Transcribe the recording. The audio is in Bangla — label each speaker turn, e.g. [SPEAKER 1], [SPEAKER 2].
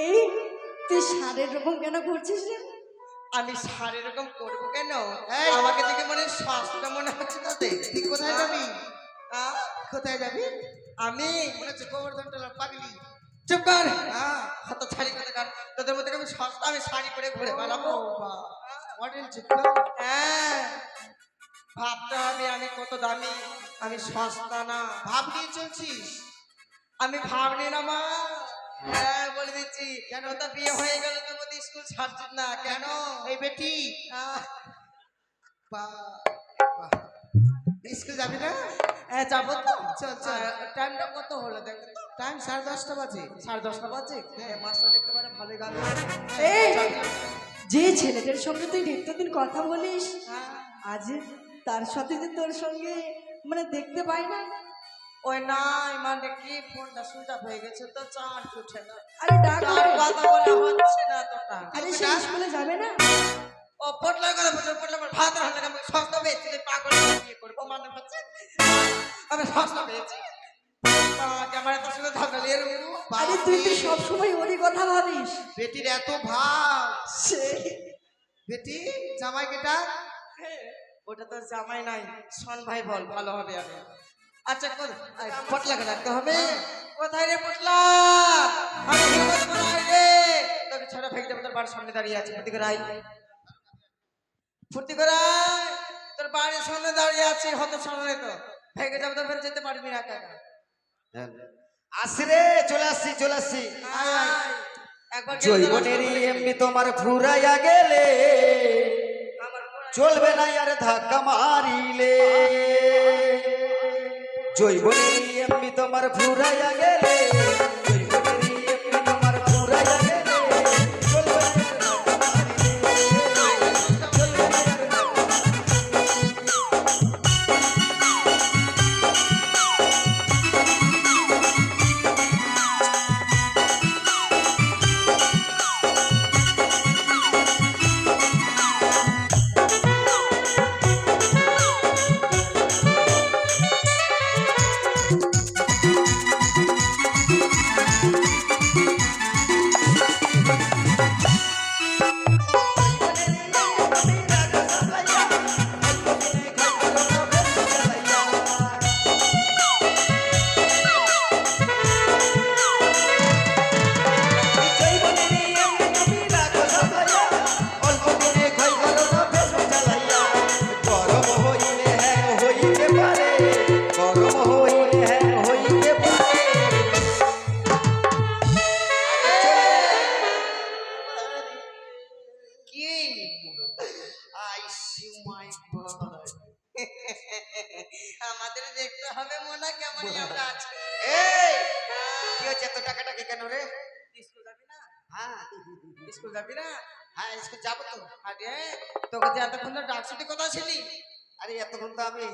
[SPEAKER 1] এই তুই সারের রকম কেন করছিস রে?
[SPEAKER 2] আমি সার এরকম করবো কেন? আমাকে দেখে মনে শ্বাসটা মনে হচ্ছে তাতে।
[SPEAKER 3] তুই কোথায় যাবি?
[SPEAKER 2] কোথায় যাবি? আমি
[SPEAKER 3] মনে হচ্ছে গোবর্ধন টোলার পাগলি।
[SPEAKER 2] চুপ কর। হাত ছাড়ি কথা কার তোদের মধ্যে আমি সস্তা আমি শাড়ি পরে ঘুরে বেড়াবো।
[SPEAKER 3] মডেল চিত্র।
[SPEAKER 2] হ্যাঁ ভাবতে হবে আমি কত দামি, আমি সস্তা না।
[SPEAKER 3] ভাব নিয়ে চলছিস?
[SPEAKER 2] আমি ভাবনি না মা। হ্যাঁ বলে দিচ্ছি কেন, তো বিয়ে হয়ে গেল তোর মধ্যে স্কুল ছাড়ছিস না কেন?
[SPEAKER 3] এই বেটি স্কুল যাবি না?
[SPEAKER 2] হ্যাঁ যাবো তো।
[SPEAKER 3] চল চল।
[SPEAKER 2] টাইমটা কত হলো দেখ তো।
[SPEAKER 3] টাইম 10:30 বাজে।
[SPEAKER 2] 10:30 বাজে। হ্যাঁ মাস্টার দেখতে পারে ভালোই গান।
[SPEAKER 1] এই যে ছেলেদের সঙ্গে তুই নিত্যদিন কথা বলিস, আজ তার সাথে যে তোর সঙ্গে মানে দেখতে পাই না।
[SPEAKER 2] ওই নাই মানে কি ফোনটা সুইচ অফ হয়ে গেছে তো চার্জ উঠে না।
[SPEAKER 1] আরে ডাক
[SPEAKER 2] আর কথা বলা হচ্ছে না তোটা।
[SPEAKER 1] আরে সে স্কুলে যাবে না?
[SPEAKER 2] ও পটলার কথা বলছে, পটলা আমার ভাত রান্না আমি সস্তা পেয়েছি, তুই পাগল বিয়ে করবো মানে হচ্ছে আমি সস্তা পেয়েছি। আমার এত সুন্দর ধাকালি এর
[SPEAKER 1] আরে তুই তো সবসময় ওরই কথা ভাবিস।
[SPEAKER 3] বেটির এত ভাব।
[SPEAKER 1] সে
[SPEAKER 3] বেটি জামাই কেটা?
[SPEAKER 2] ওটা তো জামাই নাই, শোন ভাই বল ভালো হবে। আমি আচ্ছা পটলাকে রাখতে হবে। কোথায় রে পটলা? আমি হিম্মত করাই রে তোকে ছেড়ে ফেলতে তোর বাড়ির সামনে দাঁড়িয়ে আছে। ফুর্তি করাই, ফুর্তি করাই, তোর বাড়ির সামনে দাঁড়িয়ে আছে। হত সামনে তো ভেঙে যাবে তো, ফের যেতে পারবি না কাকা।
[SPEAKER 4] আসি রে, চলে আসছি চলে আসছি।
[SPEAKER 2] একবার
[SPEAKER 4] জৈবনেরই এমনি তোমার ফুরাইয়া গেলে চলবে না আর ধাক্কা মারিলে। জৈবনেরই এমনি তোমার ফুরাইয়া গেলে, জৈবনেরই এমনি তোমার ফুরাইয়া গেলে চলবে না আর ধাক্কা মারিলে, চলবে না আর ধাক্কা
[SPEAKER 2] আমাদের দেখতে হবে মনে কেমন আমরা আছি।
[SPEAKER 4] এই কি হচ্ছে এত টাকাটাকি কেন রে?
[SPEAKER 2] স্কুল যাবি না?
[SPEAKER 4] হ্যাঁ
[SPEAKER 2] স্কুল যাবি না?
[SPEAKER 4] হ্যাঁ স্কুল যাবো তো।
[SPEAKER 2] আরে তোকে যে এতক্ষণ ডাকছুটি কথা ছিলি।
[SPEAKER 4] আরে এতক্ষণ তো আমি